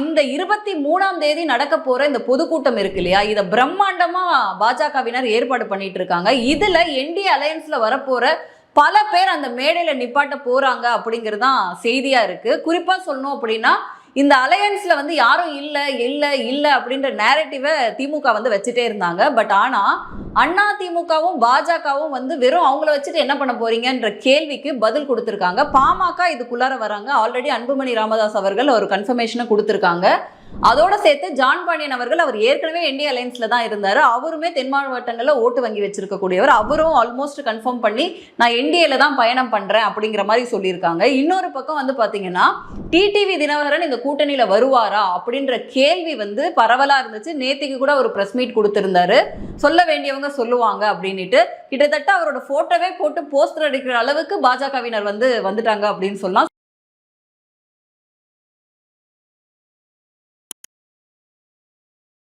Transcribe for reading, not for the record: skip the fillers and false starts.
இந்த 23ஆம் தேதி நடக்க போற இந்த பொதுக்கூட்டம் இருக்கு இல்லையா, இதை பிரம்மாண்டமா பாஜகவினர் ஏற்பாடு பண்ணிட்டு இருக்காங்க. இதுல என்டிஏ அலையன்ஸ்ல வரப்போற பல பேர் அந்த மேடையில நிப்பாட்ட போறாங்க அப்படிங்கிறது தான் செய்தியா இருக்கு. குறிப்பா சொல்லணும் அப்படின்னா இந்த அலையன்ஸ்ல வந்து யாரும் இல்ல இல்ல இல்ல அப்படின்ற நேரட்டிவை திமுக வந்து வச்சுட்டே இருந்தாங்க. பட் ஆனா அண்ணா திமுகவும் பாஜகவும் வந்து வெறும் அவங்கள வச்சுட்டு என்ன பண்ண போறீங்கன்ற கேள்விக்கு பதில் கொடுத்திருக்காங்க. பாமக இதுக்குள்ளார வராங்க. ஆல்ரெடி அன்புமணி ராமதாஸ் அவர்கள் ஒரு கன்ஃபர்மேஷனை கொடுத்திருக்காங்க. அதோட சேர்த்து ஜான் பாண்டியன் அவர்கள், அவர் ஏற்கனவே என்டிஏ அலையன்ஸ்ல தான் இருந்தாரு. அவருமே தென் மாவட்டங்களில் ஓட்டு வங்கி வச்சிருக்கக்கூடியவர். அவரும் ஆல்மோஸ்ட் கன்ஃபார்ம் பண்ணி நான் என்டிஏல தான் பயணம் பண்றேன் அப்படிங்கிற மாதிரி சொல்லியிருக்காங்க. இன்னொரு பக்கம் வந்து பாத்தீங்கன்னா டிடிவி தினகரன் இந்த கூட்டணியில வருவாரா அப்படின்ற கேள்வி வந்து பரவலா இருந்துச்சு. நேத்திக்கு கூட ஒரு பிரஸ் மீட் கொடுத்திருந்தாரு. சொல்ல வேண்டியவங்க சொல்லுவாங்க அப்படின்ட்டு கிட்டத்தட்ட அவரோட போட்டோவே போட்டு போஸ்டர் அடிக்கிற அளவுக்கு பாஜகவினர் வந்துட்டாங்க அப்படின்னு சொல்லலாம்.